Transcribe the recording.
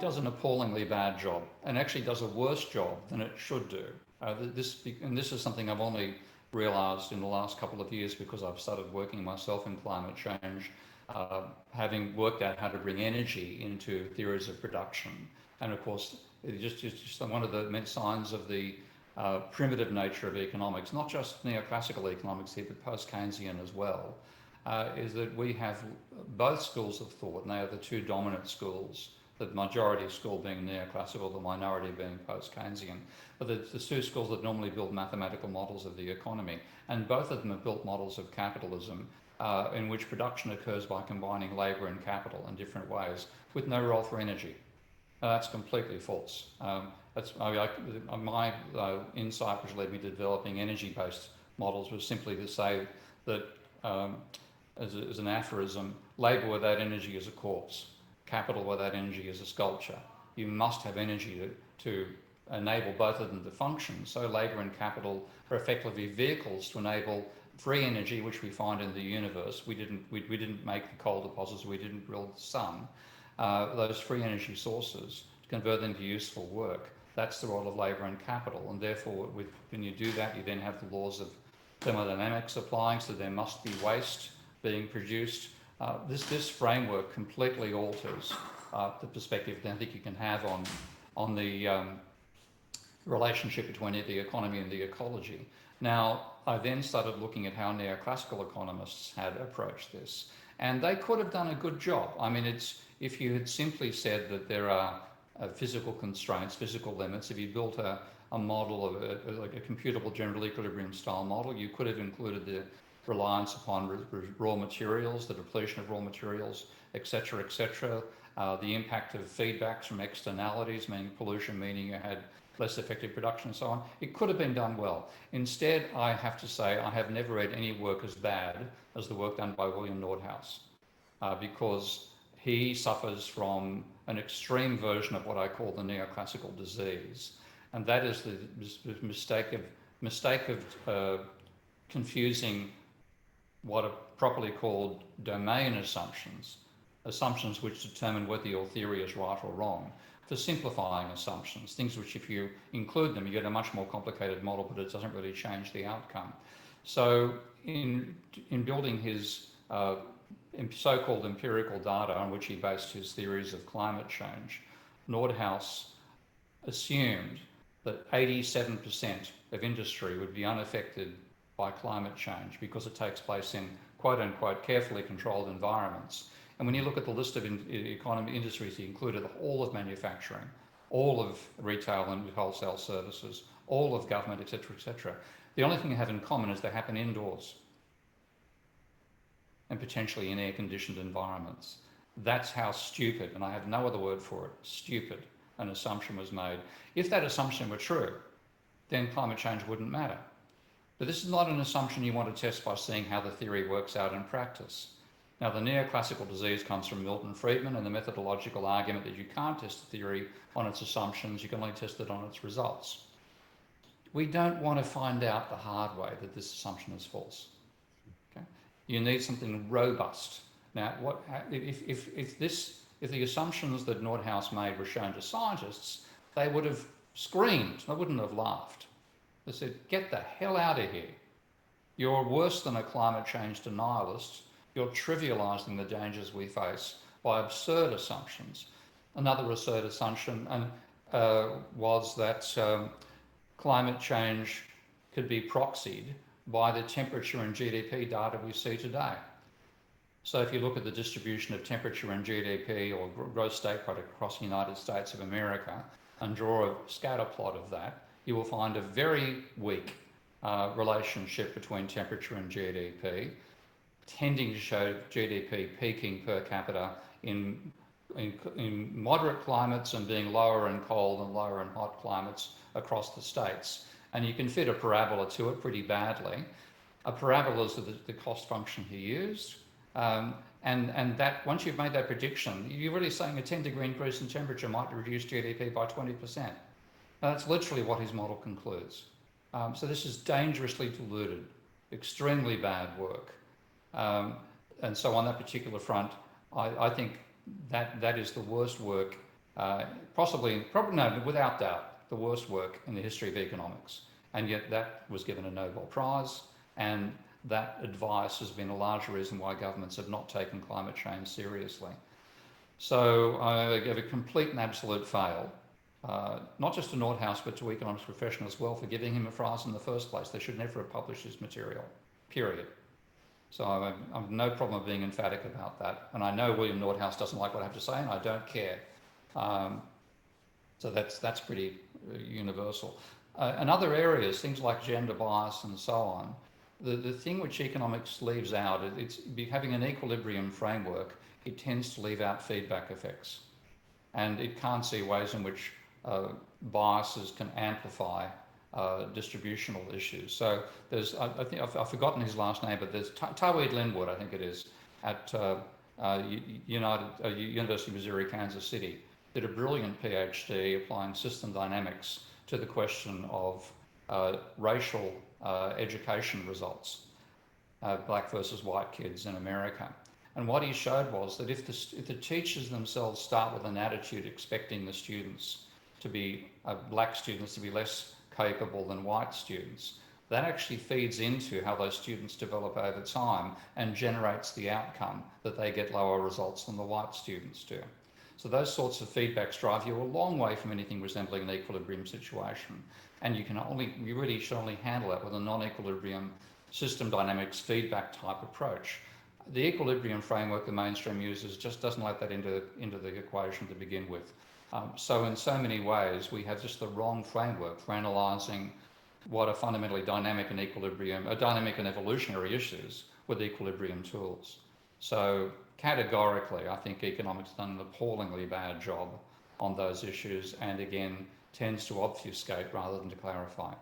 does an appallingly bad job, and actually does a worse job than it should do. This is something I've only realised in the last couple of years because I've started working myself in climate change, having worked out how to bring energy into theories of production. And of course, it's just one of the signs of the primitive nature of economics, not just neoclassical economics here, but post-Keynesian as well, is that we have both schools of thought, and they are the two dominant schools, the majority school being neoclassical, the minority being post-Keynesian. But the two schools that normally build mathematical models of the economy, and both of them have built models of capitalism in which production occurs by combining labour and capital in different ways with no role for energy. That's completely false. My insight which led me to developing energy-based models was simply to say that, as an aphorism, labour without energy is a corpse. Capital without energy is a sculpture. You must have energy to enable both of them to function. So labour and capital are effectively vehicles to enable free energy, which we find in the universe. We didn't make the coal deposits. We didn't drill the sun. Those free energy sources, to convert them to useful work. That's the role of labour and capital. And therefore, when you do that, you then have the laws of thermodynamics applying. So there must be waste being produced. This framework completely alters the perspective that I think you can have on the relationship between the economy and the ecology. Now, I then started looking at how neoclassical economists had approached this, and they could have done a good job. I mean, if you had simply said that there are physical constraints, physical limits, if you built a model of like a computable general equilibrium style model, you could have included the reliance upon raw materials, the depletion of raw materials, etc., the impact of feedbacks from externalities, meaning pollution, meaning you had less effective production and so on. It could have been done well. Instead, I have to say, I have never read any work as bad as the work done by William Nordhaus, because he suffers from an extreme version of what I call the neoclassical disease, and that is the mistake of confusing what are properly called domain assumptions which determine whether your theory is right or wrong, for simplifying assumptions, things which if you include them, you get a much more complicated model, but it doesn't really change the outcome. So in building his so-called empirical data on which he based his theories of climate change, Nordhaus assumed that 87% of industry would be unaffected by climate change because it takes place in quote-unquote carefully controlled environments. And when you look at the list of economy industries, he included all of manufacturing, all of retail and wholesale services, all of government, etc., etc. The only thing they have in common is they happen indoors and potentially in air-conditioned environments. That's how stupid, and I have no other word for it, stupid, an assumption was made. If that assumption were true, then climate change wouldn't matter. But this is not an assumption you want to test by seeing how the theory works out in practice. Now, the neoclassical disease comes from Milton Friedman and the methodological argument that you can't test a theory on its assumptions, you can only test it on its results. We don't want to find out the hard way that this assumption is false. Okay? You need something robust. Now, if the assumptions that Nordhaus made were shown to scientists, they would have screamed, they wouldn't have laughed. They said, get the hell out of here. You're worse than a climate change denialist. You're trivialising the dangers we face by absurd assumptions. Another absurd assumption was that climate change could be proxied by the temperature and GDP data we see today. So if you look at the distribution of temperature and GDP or gross state product across the United States of America and draw a scatter plot of that, you will find a very weak relationship between temperature and GDP, tending to show GDP peaking per capita in moderate climates and being lower in cold and lower in hot climates across the states. And you can fit a parabola to it pretty badly. A parabola is the cost function he used. And that once you've made that prediction, you're really saying a 10-degree increase in temperature might reduce GDP by 20%. Now, that's literally what his model concludes. So this is dangerously diluted, extremely bad work. And so on that particular front, I think that is the worst work Probably, no, without doubt, the worst work in the history of economics. And yet that was given a Nobel Prize, and that advice has been a large reason why governments have not taken climate change seriously. So I give a complete and absolute fail, not just to Nordhaus, but to economics professionals as well, for giving him a prize in the first place. They should never have published his material, period. So I've no problem being emphatic about that. And I know William Nordhaus doesn't like what I have to say, and I don't care. So that's pretty universal. In other areas, things like gender bias and so on, the thing which economics leaves out, it's having an equilibrium framework, it tends to leave out feedback effects. And it can't see ways in which biases can amplify distributional issues. So there's, I think I've forgotten his last name, but there's Tawhid Linwood, I think it is, at University of Missouri, Kansas City, did a brilliant PhD applying system dynamics to the question of racial education results, black versus white kids in America. And what he showed was that if the teachers themselves start with an attitude expecting the students to be, black students to be less capable than white students, that actually feeds into how those students develop over time and generates the outcome that they get lower results than the white students do. So those sorts of feedbacks drive you a long way from anything resembling an equilibrium situation. And you really should only handle that with a non-equilibrium system dynamics feedback type approach. The equilibrium framework the mainstream uses just doesn't let that into the equation to begin with. So in so many ways, we have just the wrong framework for analysing what are fundamentally dynamic and evolutionary issues with equilibrium tools. So categorically, I think economics has done an appallingly bad job on those issues, and again, tends to obfuscate rather than to clarify.